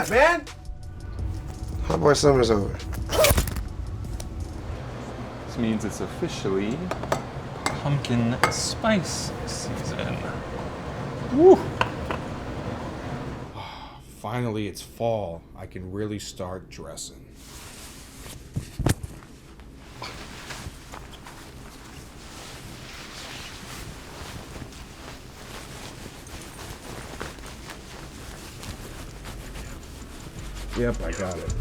Damn, man. How boy summer's over? This means it's officially pumpkin spice season. Woo! Finally, it's fall. I can really start dressing. Yep, I got it.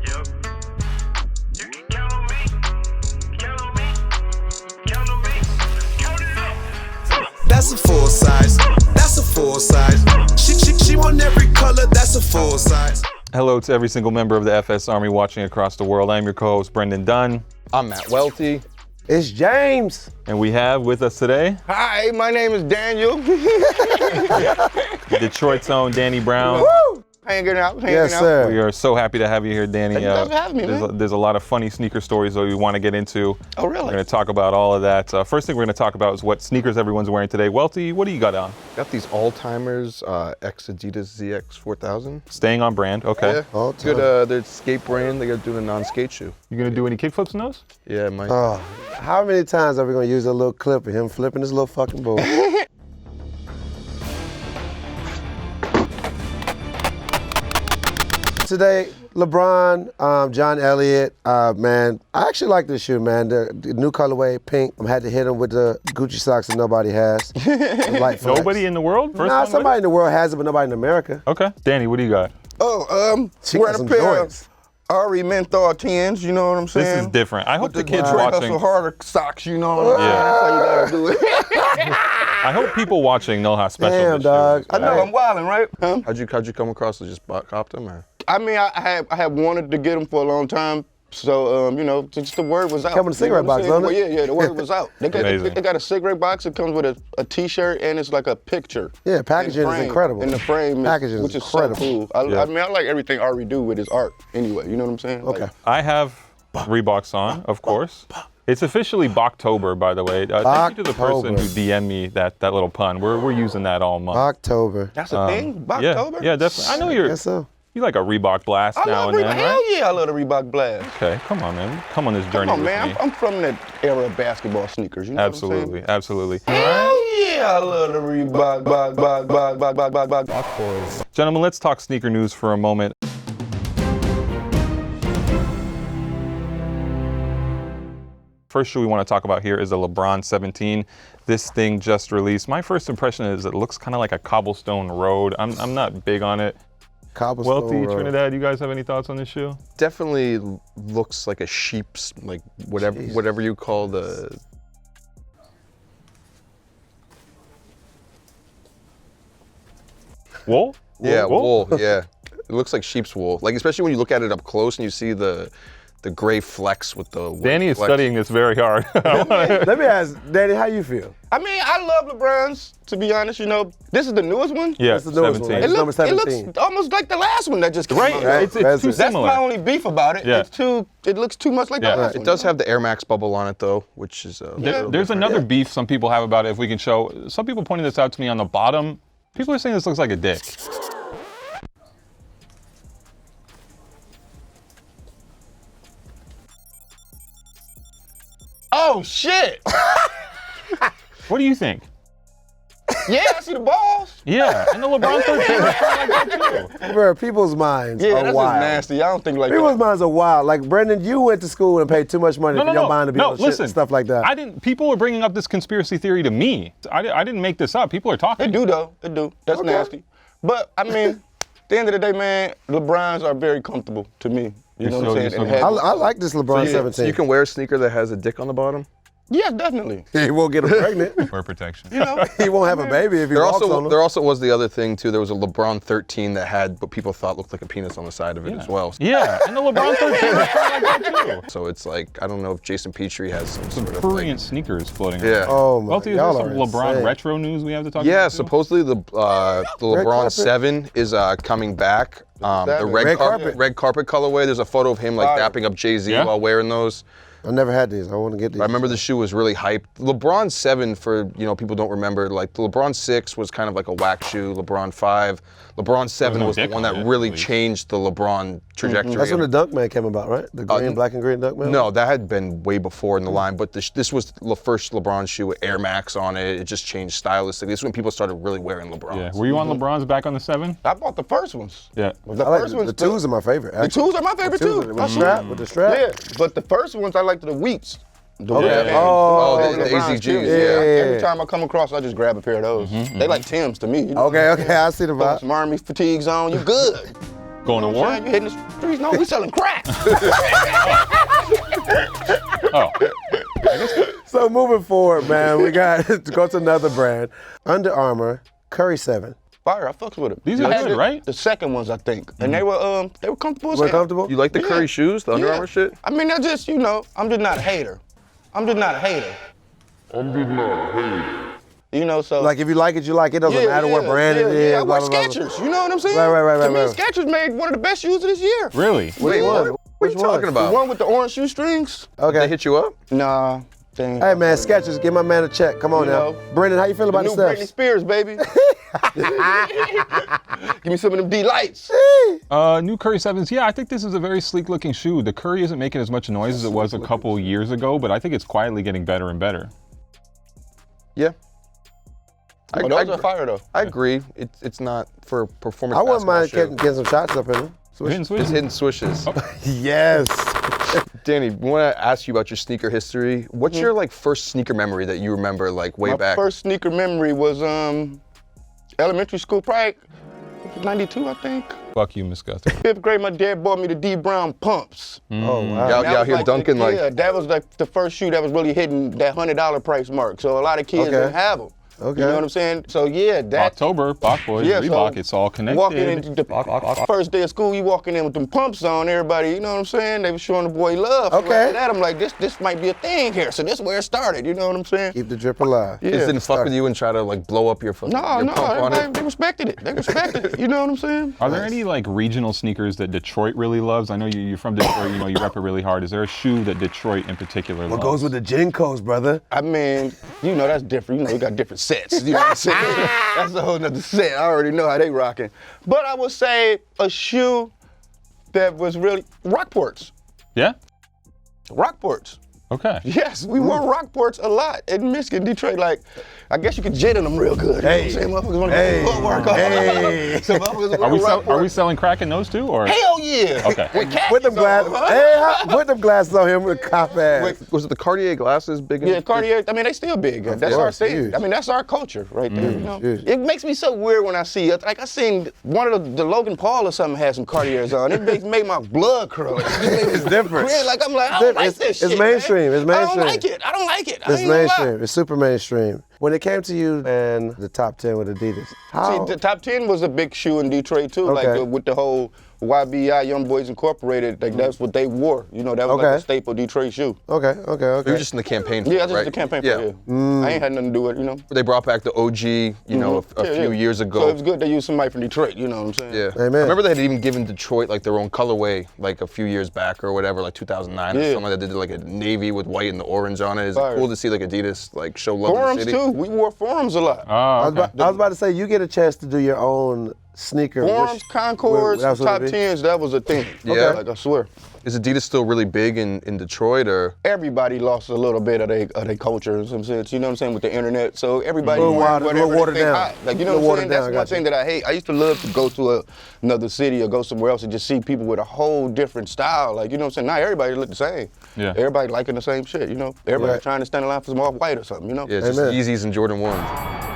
Yep. You can count on me. Count on me. Count on me. Count it up. That's a full size. That's a full size. She want every color. That's a full size. Hello to every single member of the FS Army watching across the world. I'm your co-host, Brendan Dunne. I'm Matt Welty. It's James. And we have with us today, Hi, my name is Daniel. Detroit's own Danny Brown. Woo! Hanging out. Yes, sir. We are so happy to have you here, Danny. Thank you guys for having me, man. There's a lot of funny sneaker stories that we want to get into. Oh, really? We're going to talk about all of that. First thing we're going to talk about is what sneakers everyone's wearing today. Welty, what do you got on? Got these all-timers X Adidas ZX 4000. Staying on brand, okay. Yeah, All-time. good. They're skate brand. They got doing a non-skate shoe. You going to do any kickflips in those? Yeah, my. Oh, how many times are we gonna use a little clip of him flipping this little fucking board? Today, LeBron, John Elliott, man, I actually like this shoe, man. The new colorway, pink. I had to hit him with the Gucci socks that nobody has. Light flex. Nobody in the world? First Nah, time somebody in the world has it, but nobody in America. with it? Okay. Danny, what do you got? She Wearing got some a pair joints. of Ari Menthol 10s, you know what I'm saying? This is different. I hope With the kids Detroit watching. Hustle Harder socks, you know what I'm saying? Yeah. That's how you gotta do it. I hope people watching know how special Damn, this dog. shoe is. I know, I'm wilding, right? Huh? How'd you come across it? Just cop them, or? I mean, I have wanted to get them for a long time. So, you know, just the word was out. Come in a cigarette You know what box, I'm saying? don't it? Well, yeah, the word was out. They Amazing. got a cigarette box. It comes with a T-shirt and it's like a picture. Yeah, packaging And is frame. incredible. And the frame, Packaging which is is incredible. so cool. I mean, I like everything Ari do with his art. Anyway, you know what I'm saying? Okay. Like, I have Reeboks on, of course. It's officially Boktober, by the way. Thank you to the person who Boktober. DM'd me that little pun. We're using that all month. October. that's a thing. Yeah, October. yeah, definitely. I know Guess so. you like a Reebok blast I now love and Reebok. then, Hell right? yeah, I love the Reebok Blast. Okay, come on, man. Come on this journey Come on, with man. me. I'm from that era of basketball sneakers. You know Absolutely, absolutely. what I'm saying? Hell yeah, I love the Reebok. Gentlemen, let's talk sneaker news for a moment. First shoe we want to talk about here is the LeBron 17. This thing just released. My first impression is it looks kind of like a cobblestone road. I'm not big on it. Cobblestone Welty, Road. Trinidad, you guys have any thoughts on this shoe? Definitely looks like a sheep's, like whatever you call the. Wool? Yeah, wool. Yeah, it looks like sheep's wool. Like especially when you look at it up close and you see the gray flecks with the. Danny is flecks. studying this very hard. Let me ask, Danny, how you feel? I mean, I love LeBron's, to be honest. You know, this is the newest one. Yeah, That's the newest one, 17. right? It's number 17. It looks almost like the last one that just came Right, out. it's too That's similar. That's my only beef about it. Yeah. It looks too much like Yeah. the last one. It does have the Air Max bubble on it though, which is. There's another beef some people have about it, if we can show. Some people pointed this out to me on the bottom. People are saying this looks like a dick. Oh shit! What do you think? Yeah, I see the balls. Yeah, and the LeBron 13 looks kinda like that too. Bro, people's minds Yeah, are that's just wild. nasty. I don't think like People's that. minds are wild. Like, Brendan, you went to school and paid too much money for your mind to be on shit listen. and stuff like that. I didn't. People were bringing up this conspiracy theory to me. I didn't make this up. People are They talking. do though. They do. That's Okay. nasty. But I mean, at the end of the day, man, LeBrons are very comfortable to me. You know what I'm saying? so And good. have- I like this LeBron 17. You can wear a sneaker that has a dick on the bottom. yeah, definitely. He won't get him pregnant. For protection. You know, He won't have a baby if he There walks on there him. also was the other thing too. There was a LeBron 13 that had what people thought looked like a penis on the side of it as well. Yeah, and the LeBron 13 looks kinda like that too. So it's like I don't know if Jason Petrie has some sort of Prurient like, sneakers floating yeah. around. Oh my, Welty, is there y'all some are LeBron insane. retro news we have to talk Yeah, about? too? supposedly the LeBron carpet? 7 is coming back. The Seven. red Red carpet carpet. red carpet colorway. There's a photo of him like Fire. dapping up Jay-Z Yeah? while wearing those. I never had these. I want to get these. I remember the shoe was really hyped. LeBron 7, for people don't remember, like the LeBron 6 was kind of like a whack shoe. LeBron 5, LeBron 7 was the one that really changed the LeBron trajectory. That's when the Dunkman came about, right? The green, black and green Dunkman? No, that had been way before in the line, but this was the first LeBron shoe with Air Max on it. It just changed stylistically. This is when people started really wearing LeBrons. Yeah. Were you on LeBrons back on the 7? I bought the first ones. Yeah. The I like first the ones. 2s are my favorite. The 2s are my favorite too. With the strap? With the strap? Yeah, but the first ones I liked the wheats. The Okay. red Oh, ones. the LeBron's AZGs, shoes. yeah. Every time I come across, I just grab a pair of those. They like Timbs to me. Okay, I see the Put vibe. some army fatigues on, you good. Going to You know what war? I'm saying? You hitting the streets? No, we selling crack. Oh. So moving forward, man, we got to go to another brand. Under Armour, Curry 7. Fire, I fucks with them. These are good, right? The second ones, I think, and they were comfortable. As Were hell. comfortable? You like the Curry shoes, the Under Yeah. Armour shit? I mean, I'm just not a hater. You know, so. Like if you like it, you like it. It doesn't matter what brand it is. Yeah, I wear blah, blah, blah. Skechers. You know what I'm saying? Right. To me, Skechers made one of the best shoes of this year. Really? Wait, what are Which you one? talking The about? one with the orange shoestrings? They Okay. hit you up? Nah. Dang. Hey man, Skechers, give my man a check. Come on You now. know, Brendan, how you feel about New the Britney steps? Spears, baby. Give me some of them D-Lights. New Curry 7s. Yeah, I think this is a very sleek looking shoe. The Curry isn't making as much noise as it was a couple years ago, but I think it's quietly getting better and better. Yeah. Oh, those are fire though. I agree. It's not for performance. I wouldn't mind basketball shoe. getting some shots up in them. Hidden switch? It's hidden swishes. Yes. Danny, I want to ask you about your sneaker history. What's your like first sneaker memory that you remember like way My back? first sneaker memory was elementary school, probably 92, I think. Fuck you, Miss Guthrie. 5th grade, my dad bought me the D Brown pumps. Oh Y'all, wow. That y'all was here like dunking like. Yeah, that was like the first shoe that was really hitting that $100 price mark. So a lot of kids Okay. didn't have them. Okay. You know what I'm saying? So yeah, that. October, Bach Boys, Yeah, so Reebok, it's all connected. Walking into the first day of school, you walking in with them pumps on, everybody, you know what I'm saying? They were showing the boy love. So Okay. after that, I'm like, this might be a thing here. So this is where it started, you know what I'm saying? Keep the drip alive. Yeah. It didn't fuck with you and try to like blow up your fucking No, your pump on it. they respected it. They respected it. You know what I'm saying? Are there any like regional sneakers that Detroit really loves? I know you're from Detroit, you rep it really hard. Is there a shoe that Detroit in particular loves? What goes with the Jinkos, brother? I mean, that's different. We got different sets. You know what I'm saying? That's a whole nother set. I already know how they rocking. But I would say a shoe that was really Rockports. Yeah? Rockports. Okay. Yes, we wore Rockports a lot in Michigan, Detroit. Like, I guess you could jet in them real good. Hey. You know what I'm saying? Motherfuckers want to Hey. get footwork on. Hey. So motherfuckers Are we, wear are we Rockports. selling crack in those too? Or? Hell yeah. Okay. With khakis Put them glasses. on. Hey, put them glasses on him with cop ass. Was it the Cartier glasses big? Yeah, Cartier, I mean, they still big. That's our course, thing. huge. I mean, that's our culture right there, you know? huge. It makes me so weird when I see it. Like, I seen one of the Logan Paul or something had some Cartiers on. It made my blood curl. It's different. Weird. Like, I'm like, I don't like this shit, It's mainstream. man. It's mainstream. I don't like it. I don't like it. I It's ain't gonna lie. mainstream. It's super mainstream. When it came to you and the top 10 with Adidas, how? See, the top 10 was a big shoe in Detroit too, Okay. like with the whole YBI, Young Boys Incorporated, like that's what they wore. That was like a Okay. staple Detroit shoe. Okay. You were just in the campaign. For Yeah, it, that's right? just the campaign Yeah. for it. I ain't had nothing to do with it, They brought back the OG, a few years ago. So it was good they used somebody from Detroit, you know what I'm saying? Yeah. Amen. I remember they had even given Detroit like their own colorway like a few years back or whatever, like 2009 or Yeah. something. That did like a navy with white and the orange on it. It's Fire. cool to see like Adidas like show love Forums to the city. too. We wore forums a lot. Oh, I was, okay. about, I was about to say, you get a chance to do your own sneaker. Forums, which- Concords, that's what top it be? 10s, that was a thing. Yeah. Like I swear. Is Adidas still really big in Detroit or? Everybody lost a little bit of their culture in some sense, you know what I'm saying, with the internet. So everybody Little wearing watered- whatever little watered they think down. hot. Like, you know Little what I'm saying? watered down, That's I one got you. thing that I hate. I used to love to go to another city or go somewhere else and just see people with a whole different style. Like, you know what I'm saying? Now everybody look the same. Yeah. Everybody liking the same shit, you know? Everybody Right. trying to stand in line for some off-white or something, you know? Yeah, it's just Amen. Yeezys and Jordan 1.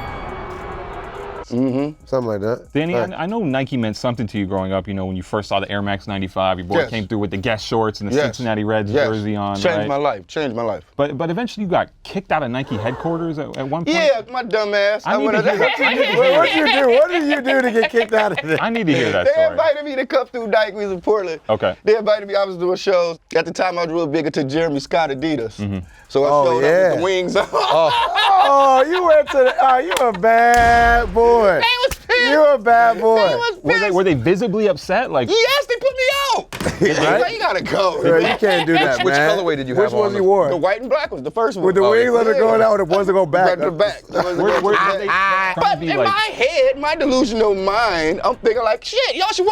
Something like that. Danny, Right. I know Nike meant something to you growing up. When you first saw the Air Max 95, your boy Yes. came through with the Guess shorts and the Yes. Cincinnati Reds Yes. jersey on. Changed right? my life. Changed my life. But eventually you got kicked out of Nike headquarters at one point. Yeah, my dumb ass. I need to hear that. I need to Wait, hear what did you do? What did you do to get kicked out of there? I need to hear that They story. invited me to come through Nike. We was in Portland. Okay. They invited me. I was doing shows. At the time, I was real big into Jeremy Scott Adidas. So I Oh, showed up yeah. with the wings on. Oh, you went to the, oh, you a bad boy. They was pissed. You a bad boy. They was Were pissed. they visibly upset? Like, Yes, they put me out. Right? You gotta go. Bro, you can't do that, Which man. colorway did you have Which ones on? you wore? The white and black was the first one. With the wings on the going out, the ones that go back. Back to back. Where are they trying But to be in like? my head, my delusional mind, I'm thinking like, shit, y'all should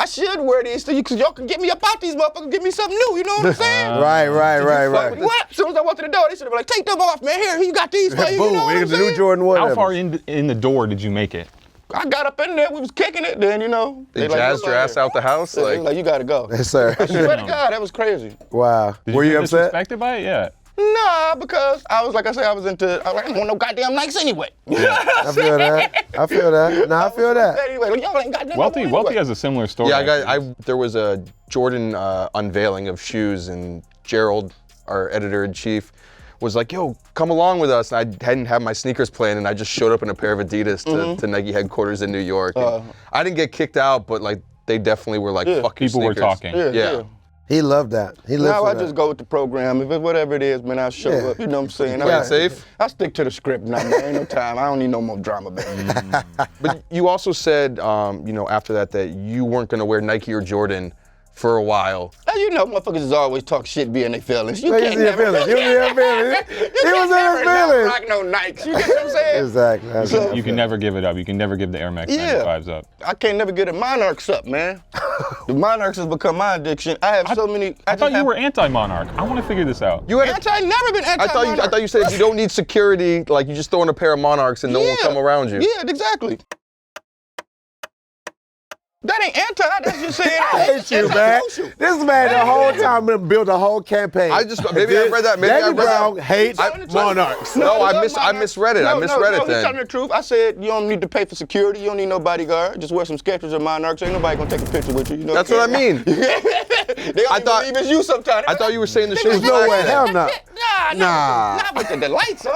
I should wear these to you because y'all can get me up out these motherfuckers, give me something new. You know what I'm saying? Right. What? As soon as I walked to the door, they should have been like, take them off, man. Here, you got these for you. Boom, You know what I'm the new saying? Jordan 1. How far in the door did you make it? I got up in there, we was kicking it, then, you know. They like, jazzed your ass out the house? They Like, like, you gotta go. Yes, sir. I swear to God, that was crazy. Wow. Did Were you feel upset? disrespected by it? Yeah. Nah, because I was like I said, I was like, I don't want no goddamn Nikes anyway. I feel that. Nah, I feel that. Anyway, like, y'all ain't got nothing Welty anyway. has a similar story. yeah, there was a Jordan unveiling of shoes, and Gerald, our editor-in-chief, was like, yo, come along with us. And I hadn't had my sneakers planned, and I just showed up in a pair of Adidas to Nike headquarters in New York. And I didn't get kicked out, but like they definitely were like, fuck your People were sneakers. talking. Yeah. He loved that. He lived Now for I that. just go with the program. If it's whatever it is, man, I'll show Yeah. up. You know what I'm saying? Play it safe? I stick to the script now, man. Ain't no time. I don't need no more drama, man. But you also said, after that you weren't gonna wear Nike or Jordan for a while. Now, you know, motherfuckers is always talk shit, be in their feelings. You He can't was in his never. feelings. He was in his feelings. He was in his feelings. Rock no Nikes. You get what I'm saying? Exactly. That's So- what I You can feel. never give it up. You can never give the Air Max Yeah. 95s up. I can't never get the Monarchs up, man. The Monarchs has become my addiction. I have so many. I thought you were anti-Monarch. I want to figure this out. You had Never been anti. I thought you said if you don't need security, like you just throw in a pair of Monarchs and no one will come around you. Yeah, exactly. That ain't anti. That's just saying. I hate you, man. This man the whole time been built a whole campaign. I read that. Maybe I Danny read Brown that. hates I'm telling you. Monarchs. No, I misread it. I misread it He's then. telling the truth. I said you don't need to pay for security. You don't need no bodyguard. Just wear some Skechers or Monarchs. Ain't nobody gonna take a picture with you. You know. That's what I mean. They only believe it's you sometimes. I thought you were saying the shit was No way. black. Hell no. Nah. Not with the lights on.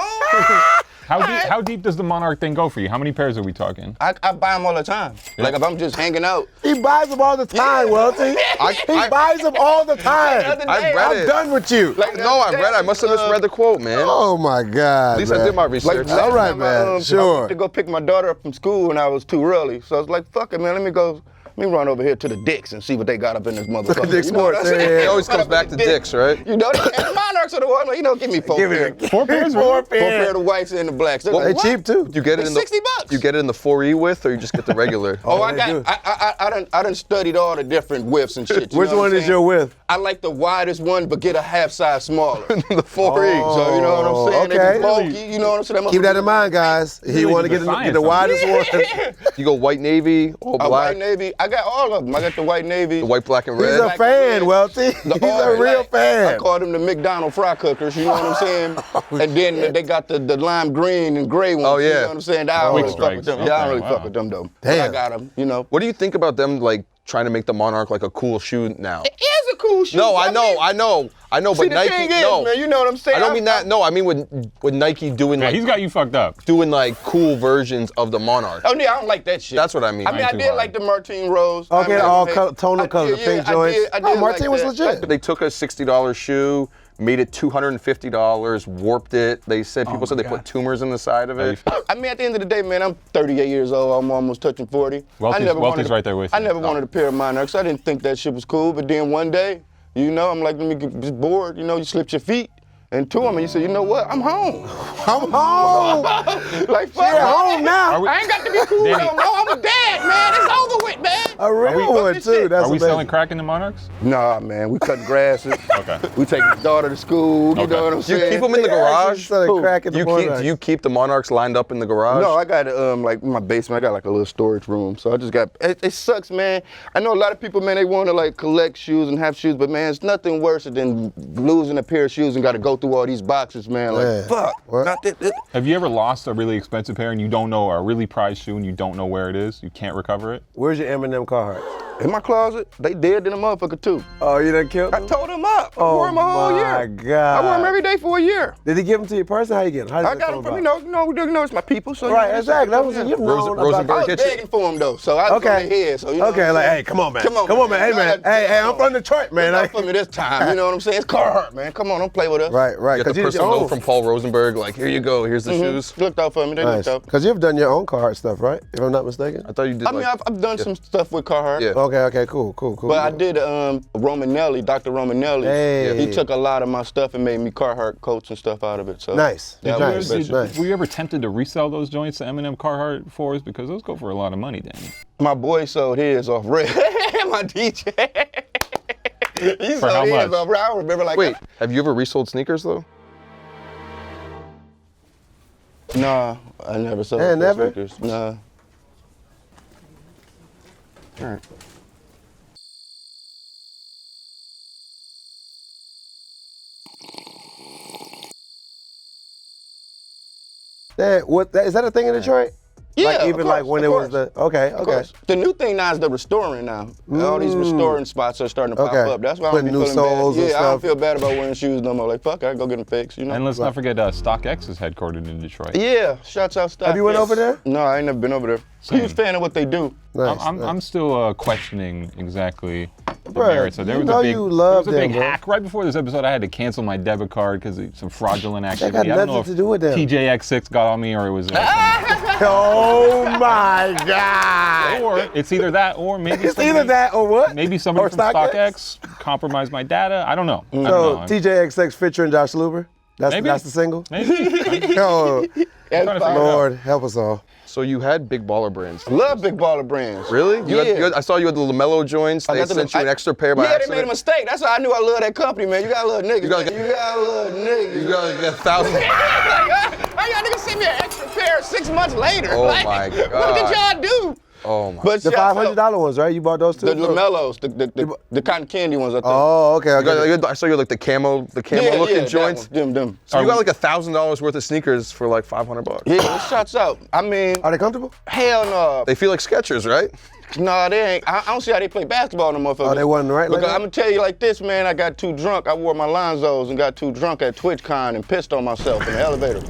How deep does the Monarch thing go for you? How many pairs are we talking? I buy them all the time. Like if I'm just hanging out. He buys them all the time, Welty. He buys them all the time. I read I'm it. done with you. No, I must have misread the quote, man. Oh my God. At least I did my research. All right, man. I went Sure. to go pick my daughter up from school and I was too early. So I was like, fuck it, man. Let me run over here to the Dicks and see what they got up in this motherfucker. Dick's You know what Sports, I'm saying? yeah. It always comes back to dicks, right? You know, and the Monarchs are the one, give me four pairs. 4 pairs? Four Four pair of the whites and the blacks. They're They like, cheap too. You get it in the $60. You get it in the 4E width, or you just get the regular. Oh, they do. I done studied all the different widths and shit. You Which know what one I'm is saying? your width? I like the widest one, but get a half size smaller. the 4E. So you know what I'm saying? They okay. be bulky, you know what I'm saying? Keep that in mind, guys. He want to get the widest one. You go white navy, all A black, white navy. I got all of them. I got the white navy. the white, black, and He's red. a fan, Welty. He's a real I fan. call them the McDonald fry cookers, you know what I'm saying? And then they got the lime green and gray ones, Oh, you yeah. know what I'm saying? I don't Quick really fuck with strikes. them. Yeah, I don't Okay, really wow. fuck with them though. But Damn. I got them, you know. What do you think about them like trying to make the Monarch like a cool shoe now? It is a cool shoe. No, I mean, know. But See, the Nike, thing is, no. man, you know what I'm saying? I don't mean that. No, I mean with Nike doing Yeah, like he's got you fucked up. doing like cool versions of the Monarch. Oh, yeah, I don't like that shit. That's what I mean. I mean, I too did hard. like the Martine Rose. Okay, I mean, all I- tonal I color, did, pink I joints. did Oh, like Martine was that. legit. They took a $60 shoe, made it $250, warped it. They said people said they put tumors in the side of it. I mean, at the end of the day, man, I'm 38 years old. I'm almost touching 40. Welty's right there with you. I never wanted a pair of Monarchs. I didn't think that shit was cool. But then one day, you know, I'm like, let me get just bored. You know, you slipped your feet into them and you said, you know what? I'm home. I'm home. Like, fuck You're it. home now. I ain't got to be cool Danny. no more. I'm a dad, man. It's over with, man. A real fuck one this too. shit. That's Are we amazing. selling crack in the Monarchs? Nah, man. We cutting grasses. Okay. We take his daughter to school. You Okay. know what I'm Do you saying? keep them in the garage? Selling crack in the Monarchs. Do you keep the Monarchs lined up in the garage? No, I got like in my basement. I got like a little storage room. So I just got. It sucks, man. I know a lot of people, man. They want to like collect shoes and have shoes, but man, it's nothing worse than losing a pair of shoes and got to go through all these boxes, man. Like, Yeah. fuck. What? Not that. Have you ever lost a really expensive pair and you don't know, or a really prized shoe and you don't know where it is? You can't recover it? Where's your Eminem Carhartt? In my closet, they dead in a motherfucker too. Oh, you done killed I him? told them them up. I wore them a whole year. Oh my God. I wore them every day for a year. Did he give them to you personally? How you get them? How did I it got come them from, about? it's my people. So Right, exactly. That was you've known about Rosenberg I was Kitchen. begging for them though, so I was on Okay. their head. So you know Okay, like, hey, come on, man. Come on, man. Hey, man. Hey, I'm from Detroit, man. Not for me this time. You know what I'm saying? It's Carhartt, man. Come on, don't play with us. Right. You got the personal note from Paul Rosenberg, like, here you go, here's the shoes. Looked out for me. They Nice. looked out. Because you've done your own Carhartt stuff, right? If I'm not mistaken. I thought you did. I mean, I've done some stuff with Carhartt. Yeah. Okay, cool. But I did Romanelli, Dr. Romanelli. Hey. He took a lot of my stuff and made me Carhartt coats and stuff out of it. So Nice. that Nice. was Nice. Were you ever tempted to resell those joints to Eminem Carhartt for us? Because those go for a lot of money, Danny. My boy sold his off red. My DJ. He For how sold his much? off red. I remember like Wait, have you ever resold sneakers though? Nah, I never sold Yeah, never? sneakers. Nah. All right. Is that a thing in Detroit? Yeah, Like even of like course, when of it was course. the okay. Of course. The new thing now is the restoring now. All these restoring spots are starting to pop Okay. up. That's why I Putting don't be new feeling soles bad. and Yeah, I don't stuff. feel bad about wearing shoes no more. Like, fuck, I go get them fixed, you know? And let's not forget StockX is headquartered in Detroit. Yeah, shouts out Stock. Have you went over there? No, I ain't never been over there. Huge fan of what they do. Nice. I'm still questioning exactly the Bruh, merits. So there you was know a big, you love there was a them, big bro. hack. Right before this episode, I had to cancel my debit card because of some fraudulent got activity. I don't know nothing if to do with them. TJX6 got on me or it was Oh my God! or it's either that or maybe It's either that or what? Maybe somebody Or from StockX? StockX compromised my data. I don't know. I So don't know. TJX6 featuring Josh Luber. Maybe. That's the single. Maybe. Oh, trying to figure it out. Lord, help us all. So you had big baller brands. Love big baller brands. Really? Yeah. I saw you had the LaMelo joints. They got the- sent you an extra pair by Yeah, accident. they made a mistake. That's why I knew I love that company, man. You gotta love niggas. You gotta man. You gotta love niggas. You got like 1,000. Why y'all niggas send me an extra pair 6 months later? Oh like, my What God. did y'all do? Oh my. But The shouts out- $500 ones, right? You bought those too? The LaMelos, the cotton candy ones, I think. Oh, okay. I saw you had like the camo looking that joints. one, them. So you got like $1,000 worth of sneakers for like $500. Yeah, shouts out. I mean, Are they comfortable? hell no. They feel like Skechers, right? No, they ain't. I don't see how they play basketball no motherfuckers. Oh, they wasn't right like Because that? I'm gonna tell you like this, man. I got too drunk. I wore my Lonzos and got too drunk at TwitchCon and pissed on myself in the elevator.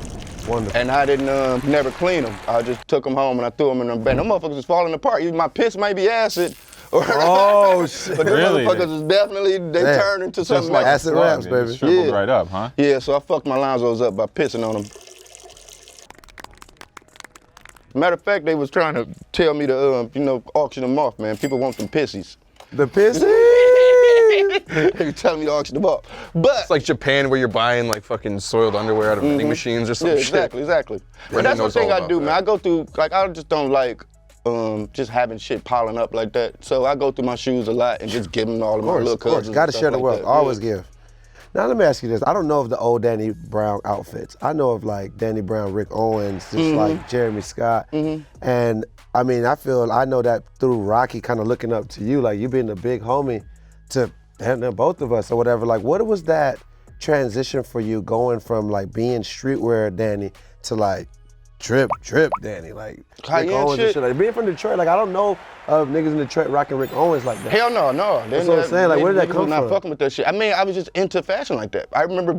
Wonderful. And I didn't never clean them. I just took them home and I threw them in the bed. Them motherfuckers is falling apart. My piss might be acid. Oh, shit. But them Really? motherfuckers is definitely, they Damn. turned into Just something like like acid slug, raps, it baby. just shriveled Yeah. right up, huh? Yeah, so I fucked my Lonzos up by pissing on them. Matter of fact, they was trying to tell me to, auction them off, man. People want them pissies. The pissy. They were telling me to auction them off. But It's like Japan where you're buying like fucking soiled underwear out of vending machines or some yeah, shit. exactly. But Brendan that's one knows all thing I about do, that. man. I go through, like, I just don't like just having shit piling up like that. So I go through my shoes a lot and just give them to all of my little Of course. cousins. Got to and stuff share the like wealth. that. Always Yeah. give. Now let me ask you this. I don't know of the old Danny Brown outfits. I know of like Danny Brown, Rick Owens, just like Jeremy Scott. And I mean, I know that through Rocky kind of looking up to you, like you being the big homie to both of us or whatever. Like what was that transition for you going from like being streetwear Danny to like drip Danny? Like Rick High-end Owens and shit. shit. Like being from Detroit, like I don't know of niggas in Detroit rocking Rick Owens like that. Hell no. That's what I'm saying. Like, where did that come not from? fucking with that shit. I mean, I was just into fashion like that. I remember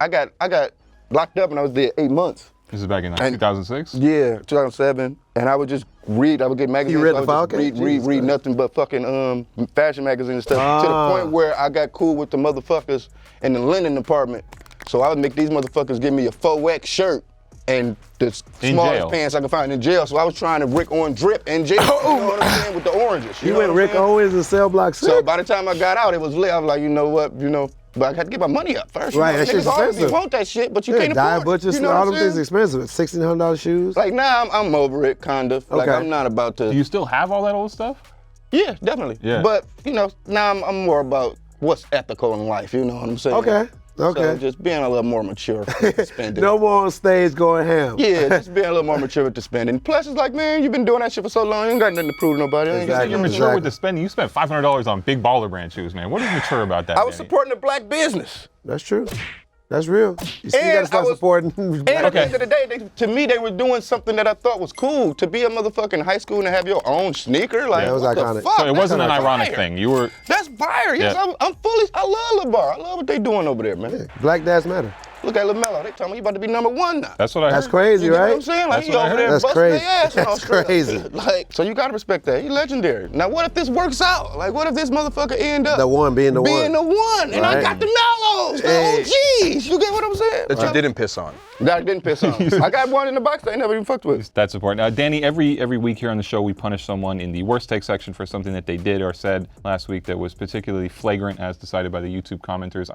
I got locked up when I was there 8 months. This is back in And- 2006? Yeah, 2007. And I would just read. I would get magazines. You read I the would just Falcon? read Jesus nothing but fucking fashion magazines and stuff. To the point where I got cool with the motherfuckers in the linen department. So I would make these motherfuckers give me a 4X shirt and the In smallest jail. pants I could find in jail. So I was trying to Rick Owens drip in jail. You know what I'm saying? With the oranges. You know went what I'm Rick saying? Owens and Cell Block 6? So by the time I got out, it was lit. I was like, you know what, but I had to get my money up first. Right, you know? that shit's Niggas always expensive. want that shit, but you Yeah, can't Diet afford Butcher, it. You know all what them I'm things saying? expensive. $1,600 shoes. Like now, I'm over it, kind of. Like Okay. I'm not about to. Do you still have all that old stuff? Yeah, definitely. Yeah. But now I'm more about what's ethical in life. You know what I'm saying? Okay. So just being a little more mature with the spending. No more on stage going ham. Yeah, just being a little more mature with the spending. Plus, it's like, man, you've been doing that shit for so long, you ain't got nothing to prove to nobody. Exactly. You're mature with the spending. You spent $500 on big baller brand shoes, man. What is mature about that? I was Danny? supporting a black business. That's true. That's real. You see, you And gotta start I was- supporting. And at the end of the day, to me, they were doing something that I thought was cool. To be a motherfucking high school and have your own sneaker, like, Yeah, it was what iconic. the fuck? So it wasn't an That's ironic fire. thing. You were. That's fire. Yes, Yeah. I love LeBron. I love what they doing over there, man. Black dads matter. Look at LaMelo. They telling me he about to be #1 now. That's what I That's heard. crazy, You know right? what I'm saying? Like, That's he what I over heard. there That's busting crazy. their ass in That's Australia. crazy. Like, so you gotta respect that. He legendary. Now, what if this works out? Like, what if this motherfucker end up The one being the one. being the one, and I Right. got the Mellows, the Hey. OGs. You get what I'm saying? That you didn't piss on. That I didn't piss on. I got one in the box that I never even fucked with. That's important. Danny, every week here on the show, we punish someone in the worst take section for something that they did or said last week that was particularly flagrant, as decided by the YouTube commenters.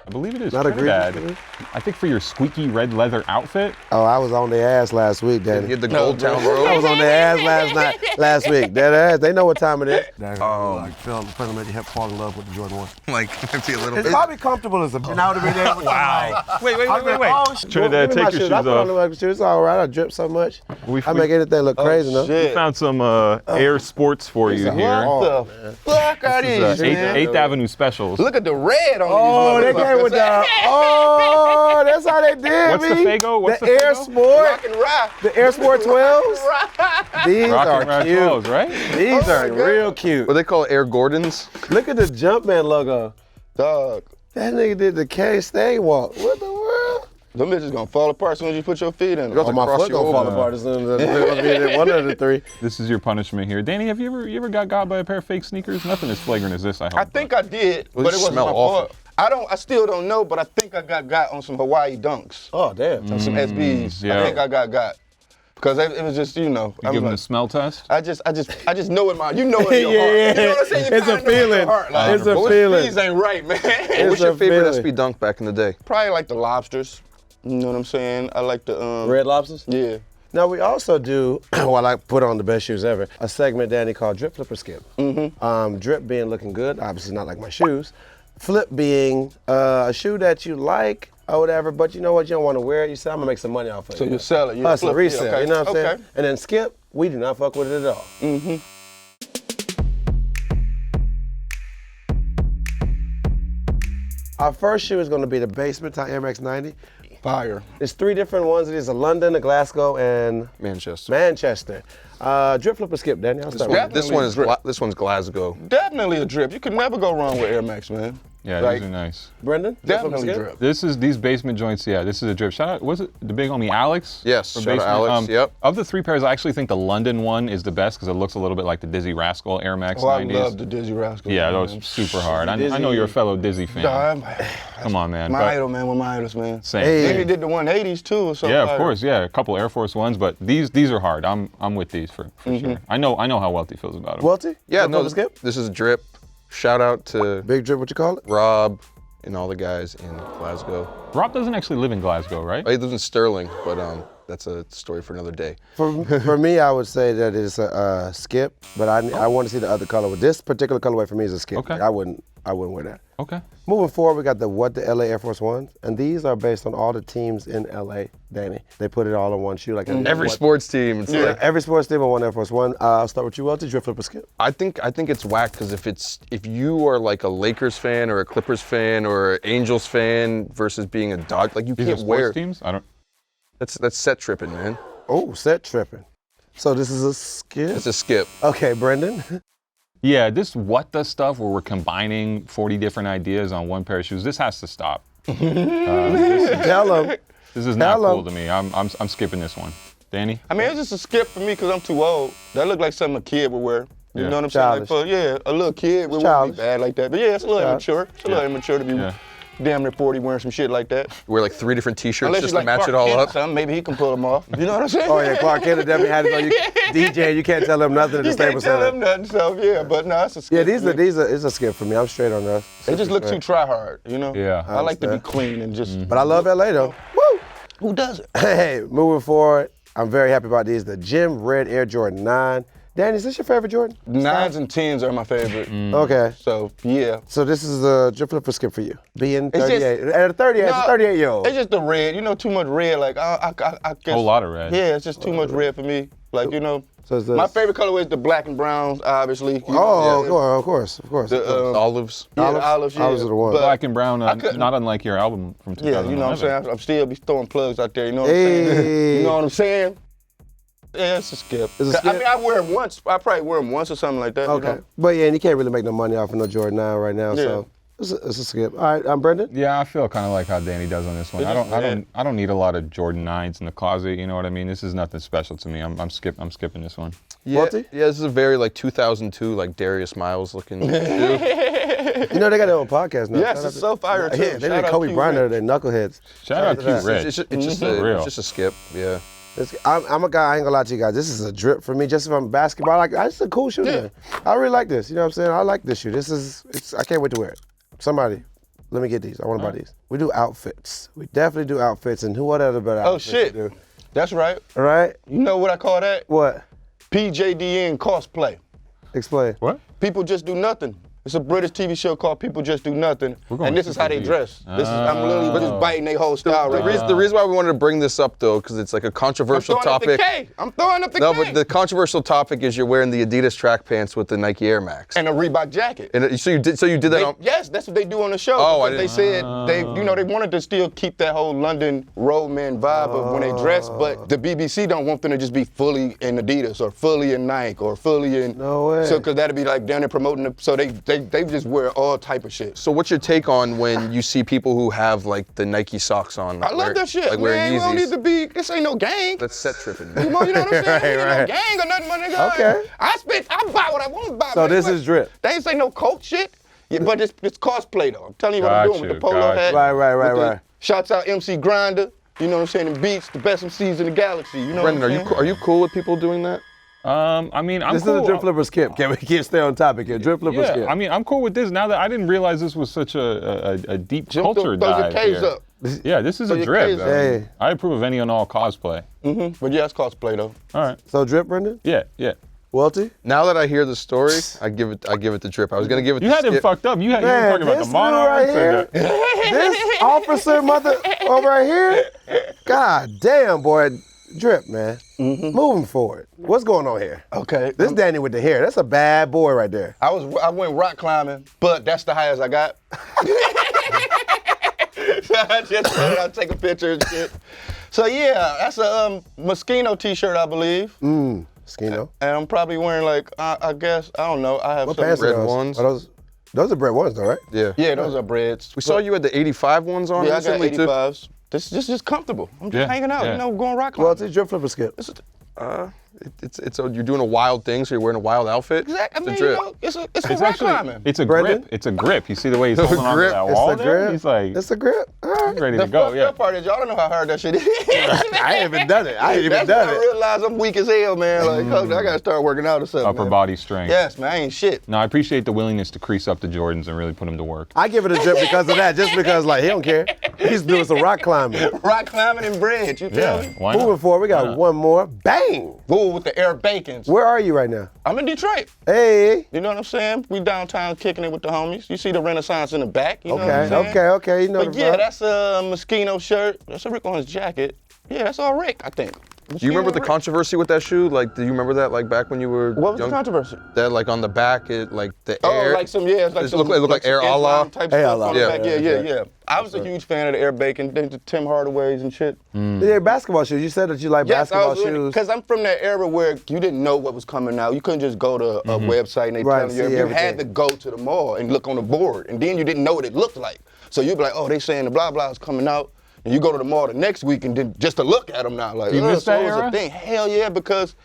I believe it is Not Trinidad. egregious. I think for your squeaky red leather outfit. Oh, I was on their ass last week, You Danny. had the Gold Town I Road. was on their ass last week. That ass, they know what time it is. Like, felt like help fall in love with the Jordan 1. Like, maybe a little It's bit. probably comfortable as a and I would have been there with wow. Wait. Trinidad, Trinidad, take your shoes I put on off. the shoes. It's all right. I drip so much. We- I make anything look crazy, no? Shit. Found some Air Sports for you here. What the fuck are these, man? 8th Avenue specials. Look at the red on Oh, they these came with the. Oh, that's how they did What's me. the Fago? What's the the Air Fago? Sport. Rock and rock. The Air Sport 12s. These Rock are and Roll cute. 12s, right? These are God. real cute. What they call Air Gordons? Look at the Jumpman logo. Dog. That nigga did the K-Stay walk. What the world? Them bitches gonna fall apart as soon as you put your feet in them. Got Oh, my cross foot you gonna over. fall apart as soon as it's one of the three. This is your punishment here. Danny, have you ever got by a pair of fake sneakers? Nothing as flagrant as this, I hope. I think I did, Well, but they it wasn't smell my awful. fault. I still don't know, but I think I got on some Hawaii dunks. Oh, damn. Some SBs. yeah. I think I got. Because it was just, You give them a smell test? I just know in my, you know in your heart. You know what I'm saying? You It's a kinda know in your feeling. heart, like, It's a those feeling. These ain't right, man. What's your a favorite feeling. SB dunk back in the day? Probably like the lobsters. You know what I'm saying? I like the Red Lobsters? Yeah. Now, we also do, while I put on the best shoes ever, a segment Danny called Drip, Flip, or Skip. Drip being looking good, obviously not like my shoes. Flip being a shoe that you like or whatever, but you know what, you don't want to wear it. You say, I'm going to make some money off of it. So you sell it. You Hustle, flip it, resell, okay. you know what I'm saying? Okay. And then Skip, we do not fuck with it at all. Our first shoe is going to be the Basement Tie Air Max 90. Fire. There's 3 different ones. It is a London, a Glasgow, and Manchester. Manchester. Drip, flip, or skip, Danny. I'll start with you. This one's Glasgow. Definitely a drip. You can never go wrong with Air Max, man. Yeah, Like, these are nice. Brendan? Drip, flip, or Definitely skip? drip. This is these basement joints. Yeah, this is a drip. Shout out, was it the big homie Alex? Yes, from shout out Basement? Alex, yep. Of the 3 pairs, I actually think the London one is the best because it looks a little bit like the Dizzy Rascal Air Max Oh, I 90s. love the Dizzy Rascal. Yeah, man. those super hard. I know you're a fellow Dizzy fan. Come on, man. My But- idol, man. One of my idols, man. Same. Hey. Then he did the 180s too. So Yeah, of course. Yeah, a couple Air Force Ones, but these are hard. I'm with these for sure. I know how Welty feels about them. Welty? Yeah, Drip, no, flip, or skip? this is a drip. Shout out to Big drip, what you call it? Rob and all the guys in Glasgow. Rob doesn't actually live in Glasgow, right? He lives in Sterling, but that's a story for another day. For me, I would say that it's a skip, but I want to see the other color. This particular colorway for me is a skip. Okay. Like, I wouldn't wear that. Okay. Moving forward, we got the LA Air Force Ones, and these are based on all the teams in LA, Danny. They put it all in one shoe. Like Every sports team. It's like, every sports team on one Air Force One. I'll start with you, Welty. Drip, flip, or skip? I think it's whack because if you are like a Lakers fan or a Clippers fan or an Angels fan versus being a Dodge, like you These are can't sports wear. teams? I don't. That's set tripping, man. Oh, set tripping. So this is a skip? It's a skip. Okay, Brendan. Yeah, this what the stuff where we're combining 40 different ideas on one pair of shoes. This has to stop. Tell him. This is not Hello. cool to me. I'm skipping this one. Danny? I mean, it's just a skip for me because I'm too old. That look like something a kid would wear. You Yeah. know what I'm saying? Like, Childish. a little kid would wouldn't Childish. be bad like that. But yeah, it's a little Childish. immature. It's a little immature to be damn near 40 wearing some shit like that. Wear like 3 different T-shirts Unless just you to like match Clark it all Kent or up. something, maybe he can pull them off. You know what I'm saying? Oh yeah, Clark Kent definitely had to go. DJ, you can't tell him nothing at the You can't Staples tell Center. him nothing, so yeah, but no, it's a skip. Yeah, for me. these are it's a skip for me. I'm straight on that. They just look too try hard, you know? Yeah. I like to be understand. clean and just. But I love LA though. Woo! Who does it? Hey, moving forward, I'm very happy about these. The Gym Red Air Jordan 9. Danny, is this your favorite Jordan? 9s and 10s are my favorite. Okay. So yeah. So this is a drip flip or skip for you. Being It's 38. just- At a 38, it's a No, 38-year-old. It's just the red. You know, too much red. Like I guess. Whole lot of red. Yeah, it's just too much red for me. Like, you know, So it's my favorite colorway is the black and browns, obviously. Of course. The, Olives. yeah, the olives, yeah. Olives are the one. But- Black and Brown, couldn't- not unlike your album from 2011. Yeah, you know what I'm saying? I'm still be throwing plugs out there, you know what I'm saying? Hey. You know what I'm saying? Yeah, it's a skip. It's a skip? I mean, I wear them once. I probably wear them once or something like that. Okay. You know? But yeah, and you can't really make no money off of no Jordan 9 right now, Yeah. so it's a skip. All right, I'm Brendan. Yeah, I feel kind of like how Danny does on this one. I don't need a lot of Jordan 9s in the closet. You know what I mean? This is nothing special to me. I'm skipping this one. Yeah, Welty? yeah, this is a very like 2002 like Darius Miles looking shoe. You know they got their own podcast now. Yes, Shout out it's to- so fire, too. Yeah, they Shout did out Kobe Q Bryant, Rich. they're knuckleheads. Shout out Q that. Rich. It's just a skip. Yeah. I'm a guy, I ain't gonna lie to you guys. This is a drip for me, just from basketball. Like, it's a cool shoe. Man. I really like this. You know what I'm saying? I like this shoe. I can't wait to wear it. Somebody, let me get these. I want to buy these. We do outfits. We definitely do outfits, and what other better Oh, outfits shit. to do? That's right. All right? You know what I call that? What? PJDN cosplay. Explain. What? People Just Do Nothing. It's a British TV show called People Just Do Nothing. We're going And this is how they super dress. I'm literally just biting their whole style right now. The reason why we wanted to bring this up though, because it's like a controversial I'm throwing topic. up the K. I'm throwing up the No, K. but the controversial topic is you're wearing the Adidas track pants with the Nike Air Max. And a Reebok jacket. And so you did that on. Yes, that's what they do on the show. Oh, I because didn't- they said they wanted to still keep that whole London roadman vibe of when they dress, but the BBC don't want them to just be fully in Adidas or fully in Nike or fully in. No way. So, because that'd be like down there promoting them. So they just wear all type of shit. So what's your take on when you see people who have like the Nike socks on? I love that shit, like man. wearing You don't Yeezys? need to be. This ain't no gang. That's set tripping. You know what I'm saying? Right, Ain't right. no gang or nothing, my nigga. Okay. I buy what I want to buy. So man. this is drip. They ain't say no coke shit. Yeah, but it's cosplay though. I'm telling you what I'm doing with the polo Got you. hat. Right, with the- right. Shouts out MC Grinder. You know what I'm saying? The Beats, the best MCs in the galaxy. You know Brendan, what I'm saying? are you cool with people doing that? I mean, I'm This cool. is a drip flipper skip. Can we can't stay on topic here? Drip flipper skip. Yeah, I mean, I'm cool with this. Now that I didn't realize this was such a deep Jump culture throw your dive K's here. up. Yeah, this is Throw a your drip. K's up. Hey. I approve of any and all cosplay. But yeah, it's cosplay though. All right. So drip, Brendan? Yeah. Welty? Now that I hear the story, I give it the drip. I was gonna give it. You the had him skip. fucked up. You were Man, talking about this the dude Monarch. right here, this officer mother over right here, God damn, boy. Drip, man. Moving forward. What's going on here? Okay. This Danny with the hair. That's a bad boy right there. I went rock climbing, but that's the highest I got. So I just went out, take a picture and shit. So yeah, that's a Moschino t-shirt, I believe. Skino. And I'm probably wearing like, I guess, I don't know. I have What some pants are red those? ones. Are those are red ones though, right? Yeah. Yeah, those are breads. We saw you had the 85 ones on Yeah, I got recently too. 85s. This is just comfortable. I'm just Yeah, hanging out, yeah. you know, going rock climbing. Welty, drip flipper skip. It's you're doing a wild thing, so you're wearing a wild outfit. Exactly. I It's a mean, drip. you know, it's for It's rock actually, climbing. it's a Brendan? grip. It's a grip. You see the way he's holding on to grip. that It's wall a there? grip. He's like, It's a grip. All right. he's ready The to go. fucked Yeah. up part is y'all don't know how hard that shit is. I ain't even done it. I ain't even That's done when I it. realized I'm weak as hell, man. Like, coach, I gotta start working out or something. Upper man. body strength. Yes, man, I ain't shit. No, I appreciate the willingness to crease up the Jordans and really put them to work. I give it a drip because of that, just because like he don't care. He's doing some rock climbing. Rock climbing and bread, you feel me? Why Moving not? forward, we got one more. Bang! Go with the air bacons. Where are you right now? I'm in Detroit. Hey. You know what I'm saying? We downtown kicking it with the homies. You see the Renaissance in the back. You know what I'm saying? Okay. You know But the yeah, vibe. that's a Moschino shirt. That's a Rick Owens jacket. Yeah, that's all Rick, I think. Do you remember the Rick. controversy with that shoe? Like, do you remember that? Like back when you were What was young? the controversy? That like on the back, it like the Oh, air. like some, yeah, it's like It some, looked like some Air Allah. Islam type Air stuff Allah. on the Yeah. back. Yeah. I was a huge fan of the air bacon, the Tim Hardaway's and shit. Yeah, basketball shoes. You said that you like Yes, basketball shoes. because I'm from that era where you didn't know what was coming out. You couldn't just go to a website and they Right, telling you. see You everything. had to go to the mall and look on the board, and then you didn't know what it looked like. So you'd be like, oh, they saying the blah blah is coming out, and you go to the mall the next week and then just to look at them now, like, You miss so that it was era? a thing. Hell yeah, because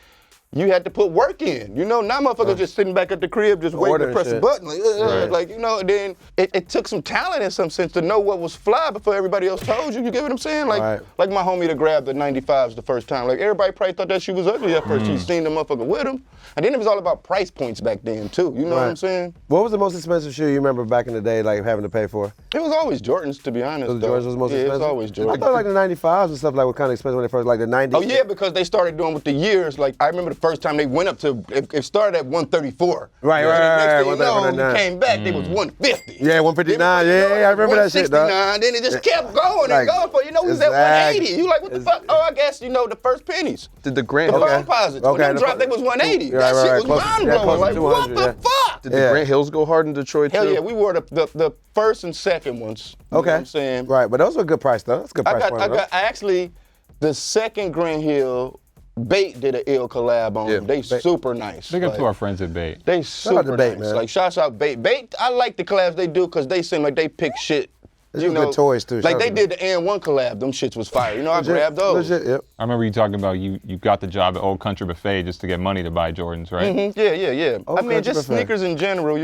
you had to put work in. You know, now motherfuckers just sitting back at the crib just waiting to Ordering press the shit. button. Like, Right. like, you know, and then it took some talent in some sense to know what was fly before everybody else told you. You get what I'm saying? Like, Right. like my homie that grabbed the 95s the first time. Like, everybody probably thought that shoe was ugly at first. You seen the motherfucker with him. And then it was all about price points back then, too. You know what I'm Right. saying? What was the most expensive shoe you remember back in the day, like having to pay for? It was always Jordans, to be honest. So the though. Jordans was most yeah, expensive? it was always I Jordans. thought like the 95s and stuff like were kind of expensive when they first, like the 90s. Oh yeah, because they started doing with the years. Like I remember the first time they went up to, it started at 134. Right, And right, then next right, thing you know, 139. you came back, they was 150. Yeah, 159. Yeah, I remember that shit, dog. 169, then it just kept going Like, and going for, we was at 180. You like, what the fuck? Oh, I guess, the first pennies. Did the Grant The Hills, phone posits. When they dropped, they was 180. Right, That right, shit right. was Close- mind yeah, blowing. close to Like, what 200, the yeah. fuck? did the Grant Hills go hard in Detroit Hell too? yeah, we wore the first and second ones. You know Okay. what I'm saying? Right, but those were a good price, though. That's a good price point. though. I actually, the second Grant Hill, Bait did an ill collab on them. They super nice. Big up Like, to our friends at Bait. They out super to Bait, nice. man. Like, shouts out Bait. Bait, I like the collabs they do because they seem like they pick shit. They do good toys, too. Like Shout they out to did the N1 collab. Them shits was fire. I Legit, grabbed those. Legit, yep. I remember you talking about you got the job at Old Country Buffet just to get money to buy Jordans, right? Mhm, Yeah. Oh, I mean, Country just Buffet. sneakers in general,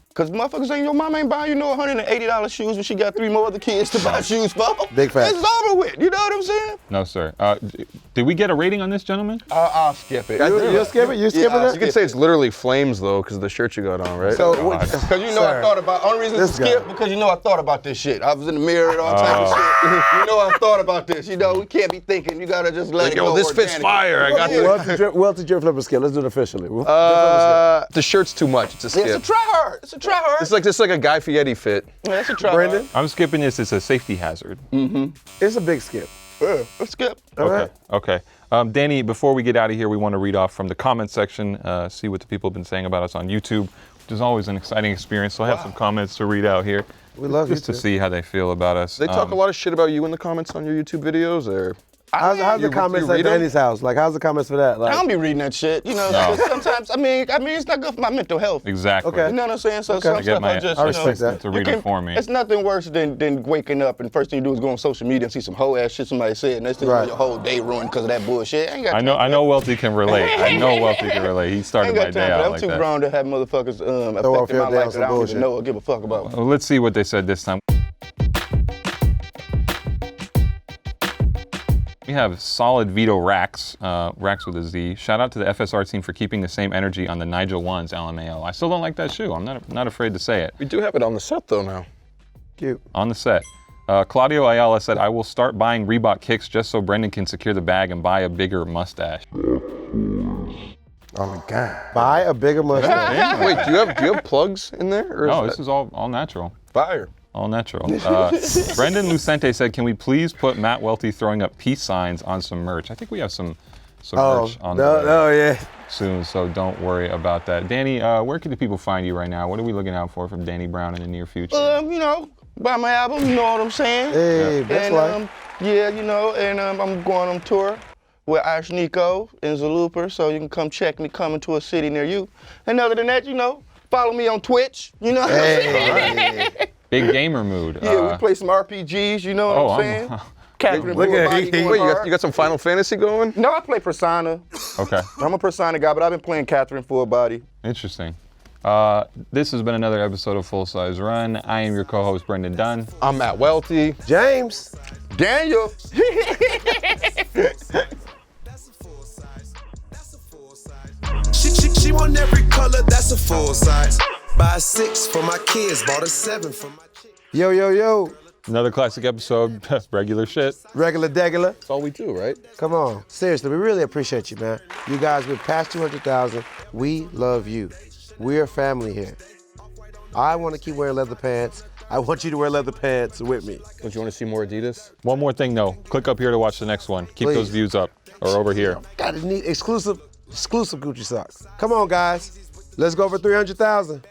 because motherfuckers saying your mom ain't buying you $180 shoes when she got 3 more other kids to buy shoes for. Big facts. It's over with. You know what I'm saying? No, sir. Did we get a rating on this, gentleman? I'll skip it. You'll skip it? You skipping I'll it? You could say it's literally flames though, because of the shirt you got on, right? So, Because Sir, I thought about, only reason to this skip guy. because I thought about this shit. I was in the mirror and all type of shit. I thought about this. We can't be thinking. You gotta just let it go. this fits organically. fire. I got Yeah. Welty drip flipper skill. Let's do it officially. The shirt's too much. It's a skip. It's a try hard. It's a try hard. It's like a Guy Fieri fit. Yeah, it's a try Brendan? I'm skipping this. It's a safety hazard. It's a big skip. hard. Yeah, let's skip. All right. Okay. Danny, before we get out of here, we want to read off from the comment section, see what the people have been saying about us on YouTube, which is always an exciting experience. So I have some comments to read out here. We love just to YouTube. see how they feel about us. They talk a lot of shit about you in the comments on your YouTube videos, or How's the comments at read 'em? Danny's house? Like, how's the comments for that? I Like, don't be reading that shit. Sometimes, I mean, it's not good for my mental health. Exactly. Okay. You know what I'm saying? So Okay. some I get stuff my I just, I respect that. to read it for me. It's nothing worse than waking up and first thing you do is go on social media and see some whole ass shit somebody said, and that's Right. your whole day ruined because of that bullshit. I ain't got I know Welty can relate. I know Welty can relate. He I started ain't my got day time for out that. I'm like too that. grown to have motherfuckers off affecting your my day on life some that I don't bullshit. even know or give a fuck about. Well, let's see what they said this time. We have Solid Vito Rax, Rax with a Z. Shout out to the FSR team for keeping the same energy on the Nigel Ones, LMAO. I still don't like that shoe. I'm not afraid to say it. we do have it on the set though now. cute. On the set. Claudio Ayala said, I will start buying Reebok kicks just so Brendan can secure the bag and buy a bigger mustache. Oh my god. Buy a bigger mustache. Wait, do you have plugs in there? Or No, is this is all natural. fire. All natural. Brendan Lucente said, can we please put Matt Welty throwing up peace signs on some merch? I think we have some merch on the way yeah. soon, so don't worry about that. Danny, where can the people find you right now? What are we looking out for from Danny Brown in the near future? Buy my album, you know what I'm saying? Hey, that's And right. I'm going on tour with Irish Nico and Zaluper, so you can come check me coming to a city near you. And other than that, follow me on Twitch, you know what I'm saying? Big gamer mood. Yeah, we play some RPGs, you know what I'm saying? Catherine Look at Body it. going Wait, hard. you got some Final Fantasy going? No, I play Persona. Okay, I'm a Persona guy, but I've been playing Catherine Full Body. interesting. This has been another episode of Full Size Run. I am your co-host, Brendan Dunne. I'm Matt Welty. James. Daniel. She want every color, that's a full size. Buy a 6 for my kids, bought a 7 for my chick. Yo. Another classic episode, regular shit. Regular degular. That's all we do, right? Come on. Seriously, we really appreciate you, man. You guys, we're past 200,000. We love you. We're family here. I want to keep wearing leather pants. I want you to wear leather pants with me. Don't you want to see more Adidas? One more thing, though. Click up here to watch the next one. Keep Please. those views up, or over here. Got to need exclusive Gucci socks. Come on, guys. Let's go for 300,000.